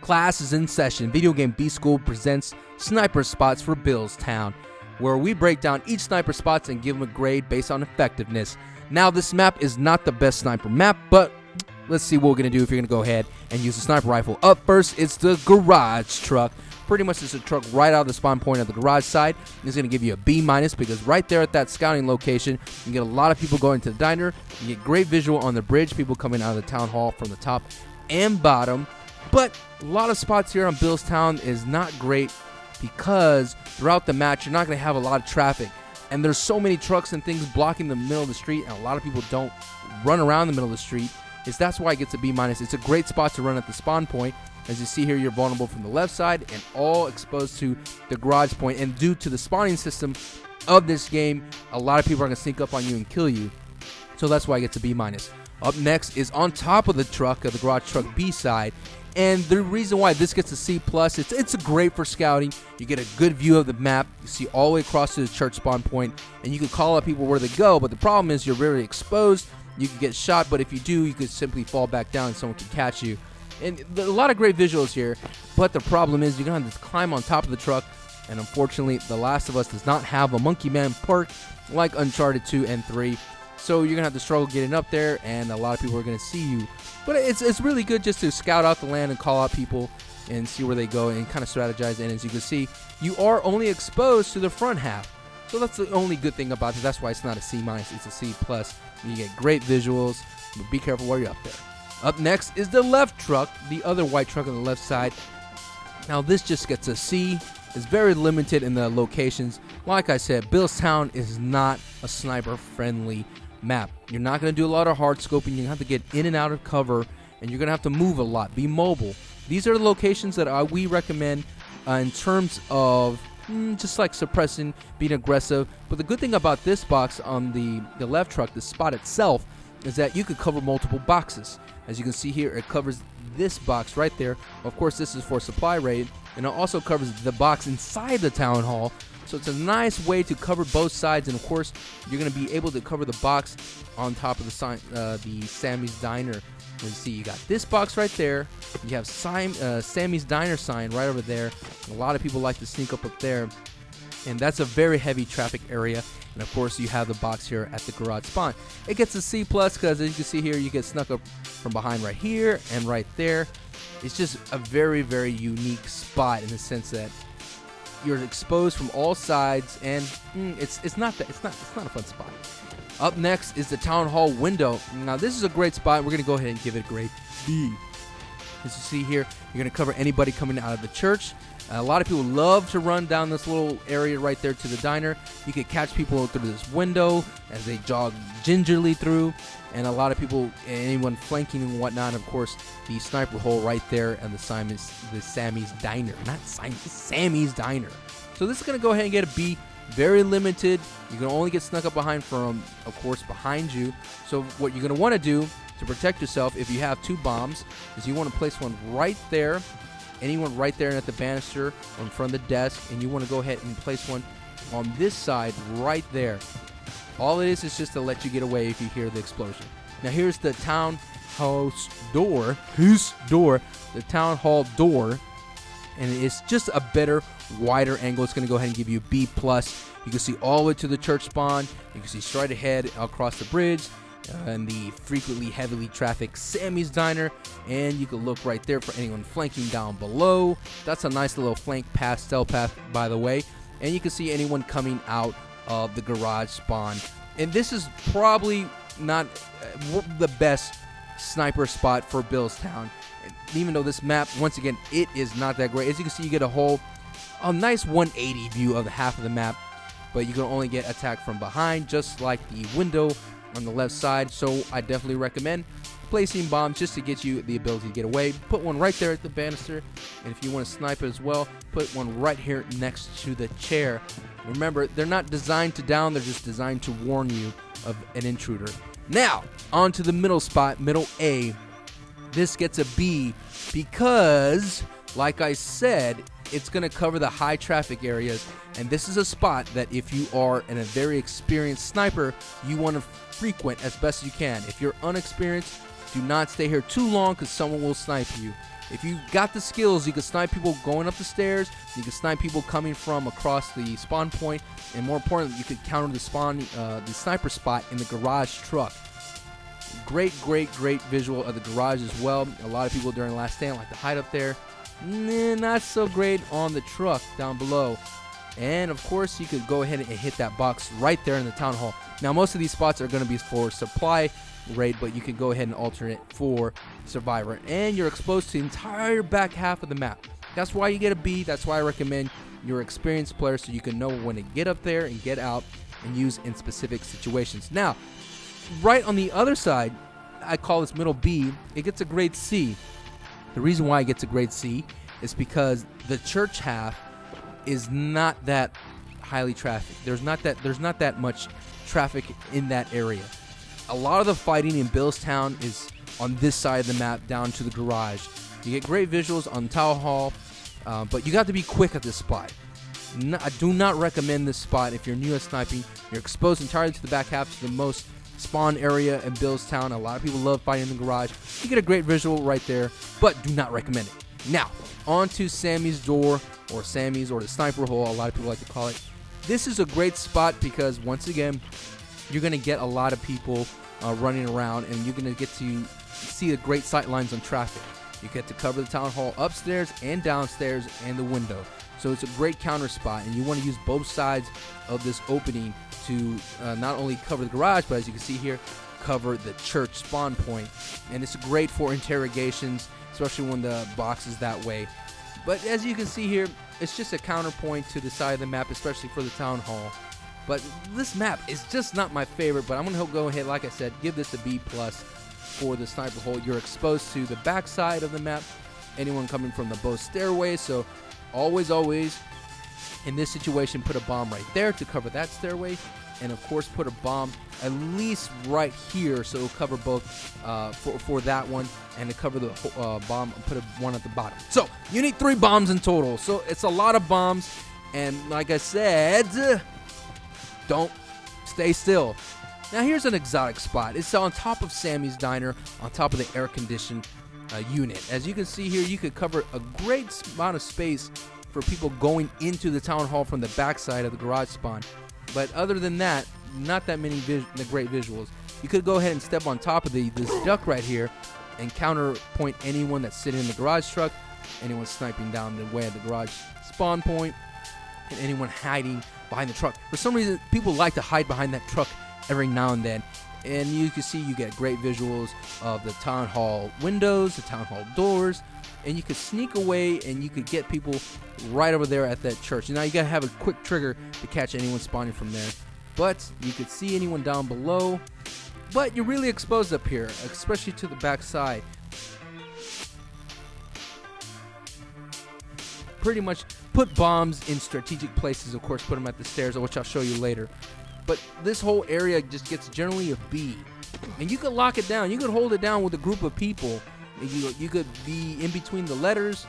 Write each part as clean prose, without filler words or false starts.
Class is in session. Video Game B School presents Sniper Spots for Billstown, where we break down each sniper spots and give them a grade based on effectiveness. Now, this map is not the best sniper map, but let's see what we're going to do if you're going to go ahead and use a sniper rifle. Up first, it's the garage truck. Pretty much it's a truck right out of the spawn point of the garage side. It's going to give you a B- because right there at that scouting location, you get a lot of people going to the diner. You get great visual on the bridge, people coming out of the town hall from the top and bottom. But a lot of spots here on Billstown is not great because throughout the match, you're not going to have a lot of traffic. And there's so many trucks and things blocking the middle of the street, and a lot of people don't run around the middle of the street. That's why it gets a B-. It's a great spot to run at the spawn point. As you see here, you're vulnerable from the left side and all exposed to the garage point. And due to the spawning system of this game, a lot of people are going to sneak up on you and kill you. So that's why it gets a B-. Up next is on top of the truck, of the garage truck B side. And the reason why this gets a C+, it's great for scouting. You get a good view of the map. You see all the way across to the church spawn point, and you can call out people where they go. But the problem is you're very exposed. You can get shot, but if you do, you could simply fall back down and someone can catch you. And a lot of great visuals here, but the problem is you're going to have to climb on top of the truck. And unfortunately, The Last of Us does not have a Monkey Man perk like Uncharted 2 and 3. So you're going to have to struggle getting up there, and a lot of people are going to see you. But it's really good just to scout out the land and call out people and see where they go and kind of strategize. And as you can see, you are only exposed to the front half. So that's the only good thing about it. That's why it's not a C-, it's a C+. You get great visuals, but be careful while you're up there. Up next is the left truck, the other white truck on the left side. Now this just gets a C. It's very limited in the locations. Like I said, Billstown is not a sniper-friendly map. You're not going to do a lot of hard scoping. You're going to have to get in and out of cover, and you're going to have to move a lot, be mobile. These are the locations that we recommend in terms of just like suppressing, being aggressive. But the good thing about this box on the left truck, the spot itself, is that you could cover multiple boxes. As you can see here, it covers this box right there. Of course, this is for supply raid, and it also covers the box inside the town hall. So it's a nice way to cover both sides, and of course, you're going to be able to cover the box on top of the sign, the Sammy's Diner. And you see, you got this box right there. You have Sammy's Diner sign right over there. A lot of people like to sneak up there, and that's a very heavy traffic area. And of course, you have the box here at the garage spawn. It gets a C+ because, as you can see here, you get snuck up from behind right here and right there. It's just a very, very unique spot in the sense that you're exposed from all sides, and it's not a fun spot. Up next is the town hall window. Now this is a great spot. We're gonna go ahead and give it a grade B. As you see here, you're gonna cover anybody coming out of the church. A lot of people love to run down this little area right there to the diner. You can catch people through this window as they jog gingerly through, and a lot of people, anyone flanking and whatnot. Of course, the sniper hole right there and the Sammy's Diner, not Sammy's Diner. So this is gonna go ahead and get a B. Very limited. You can only get snuck up behind from, of course, behind you. So what you're gonna want to do to protect yourself, if you have two bombs, is you want to place one right there. Anyone right there at the banister or in front of the desk, and you want to go ahead and place one on this side right there. All it is just to let you get away if you hear the explosion. Now here's the townhouse door, the town hall door, and it's just a better, wider angle. It's going to go ahead and give you a B+. You can see all the way to the church spawn. You can see straight ahead across the bridge. And the frequently heavily trafficked Sammy's Diner, and you can look right there for anyone flanking down below. That's a nice little flank stealth path, by the way. And you can see anyone coming out of the garage spawn. And this is probably not the best sniper spot for Billstown, even though this map, once again, it is not that great. As you can see, you get a nice 180 view of the half of the map, but you can only get attacked from behind, just like the window on the left side. So I definitely recommend placing bombs just to get you the ability to get away. Put one right there at the banister, and if you want to snipe as well, put one right here next to the chair. Remember, they're not designed to down, they're just designed to warn you of an intruder. Now, on to the middle spot, middle A. This gets a B because, like I said, it's going to cover the high traffic areas, and this is a spot that if you are a very experienced sniper, you want to frequent as best as you can. If you're unexperienced, Do not stay here too long because someone will snipe you. If you got the skills, you can snipe people going up the stairs. You can snipe people coming from across the spawn point, and more importantly, you could counter the sniper spot in the garage truck. Great visual of the garage as well. A lot of people during Last Stand like to hide up there. Not so great on the truck down below. And of course, you could go ahead and hit that box right there in the town hall. Now, most of these spots are going to be for supply raid, but you can go ahead and alternate for survivor, and you're exposed to the entire back half of the map. That's why you get a B. That's why I recommend your experienced player, so you can know when to get up there and get out and use in specific situations. Now, right on the other side, I call this middle B, it gets a grade C. The reason why it gets a grade C is because the church half is not that highly trafficked. There's not that much traffic in that area. A lot of the fighting in Billstown is on this side of the map down to the garage. You get great visuals on Tower Hall, but you got to be quick at this spot. I do not recommend this spot if you're new at sniping. You're exposed entirely to the back half, to the most spawn area in Billstown. A lot of people love fighting in the garage. You get a great visual right there, but do not recommend it. Now, on to Sammy's door, or Sammy's, or the sniper hole, a lot of people like to call it. This is a great spot because, once again, you're going to get a lot of people running around, and you're going to get to see the great sight lines on traffic. You get to cover the town hall upstairs and downstairs and the window. So it's a great counter spot, and you want to use both sides of this opening to not only cover the garage, but as you can see here, cover the church spawn point. And it's great for interrogations, especially when the box is that way. But as you can see here, it's just a counterpoint to the side of the map, especially for the town hall. But this map is just not my favorite, but I'm going to go ahead, like I said, give this a B+ for the sniper hole. You're exposed to the back side of the map, anyone coming from the both stairways, so always, in this situation, put a bomb right there to cover that stairway, and of course put a bomb at least right here, so it'll cover both for that one, and to cover the bomb, put one at the bottom. So you need 3 bombs in total, so it's a lot of bombs, and like I said, don't stay still. Now here's an exotic spot. It's on top of Sammy's Diner, on top of the air-conditioned unit. As you can see here, you could cover a great amount of space for people going into the town hall from the backside of the garage spawn. But other than that, not that many great visuals. You could go ahead and step on top of this duck right here and counterpoint anyone that's sitting in the garage truck, anyone sniping down the way of the garage spawn point, and anyone hiding behind the truck. For some reason, people like to hide behind that truck every now and then. And you can see you get great visuals of the town hall windows, the town hall doors, and you could sneak away and you could get people right over there at that church. Now you gotta have a quick trigger to catch anyone spawning from there, but you could see anyone down below. But you're really exposed up here, especially to the back side. Pretty much put bombs in strategic places. Of course, put them at the stairs, which I'll show you later. But this whole area just gets generally a B. And you could lock it down. You could hold it down with a group of people. You could be in between the letters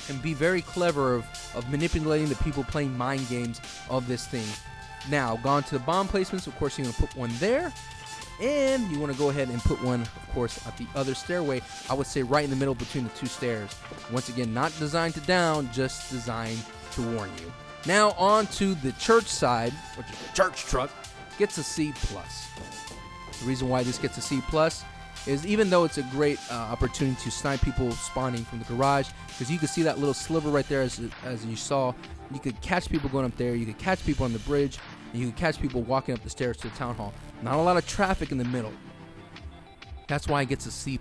and be very clever of manipulating the people playing mind games of this thing. Now, gone to the bomb placements. Of course, you're going to put one there. And you want to go ahead and put one, of course, at the other stairway. I would say right in the middle between the 2 stairs. Once again, not designed to down, just designed to warn you. Now on to the church side, which is the church truck, gets a C+. The reason why this gets a C+ is even though it's a great opportunity to snipe people spawning from the garage, because you can see that little sliver right there as you saw, you could catch people going up there, you could catch people on the bridge, and you could catch people walking up the stairs to the town hall. Not a lot of traffic in the middle. That's why it gets a C+.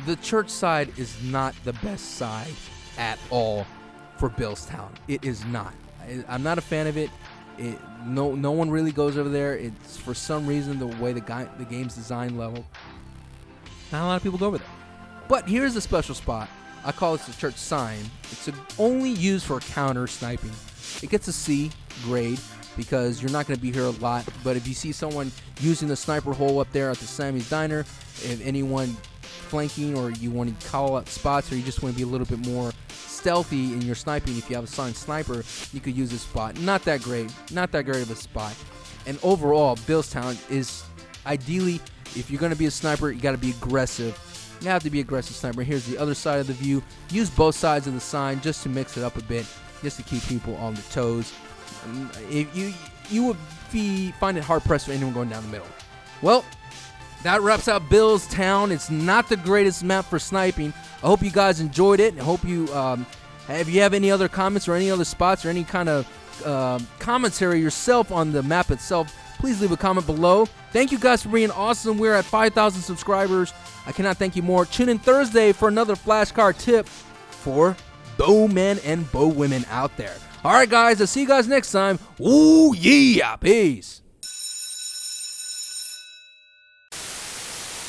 The church side is not the best side at all for Billstown. It is not. I'm not a fan of it. No one really goes over there. It's for some reason the way the game's design level. Not a lot of people go over there. But here's a special spot. I call this the church sign. It's only used for counter sniping. It gets a C grade because you're not going to be here a lot. But if you see someone using the sniper hole up there at the Sammy's Diner, if anyone flanking, or you want to call out spots, or you just want to be a little bit more stealthy in your sniping, if you have a silent sniper, you could use this spot. Not that great of a spot. And overall, Billstown is ideally if you're going to be a sniper, you got to be aggressive. You have to be aggressive sniper. Here's the other side of the view. Use both sides of the sign just to mix it up a bit, just to keep people on their toes. If you would find it hard pressed for anyone going down the middle. Well, that wraps up Bill's Town. It's not the greatest map for sniping. I hope you guys enjoyed it. I hope you, if you have any other comments or any other spots or any kind of commentary yourself on the map itself, please leave a comment below. Thank you guys for being awesome. We're at 5,000 subscribers. I cannot thank you more. Tune in Thursday for another flashcard tip for bowmen and bowwomen out there. All right, guys. I'll see you guys next time. Ooh, yeah. Peace.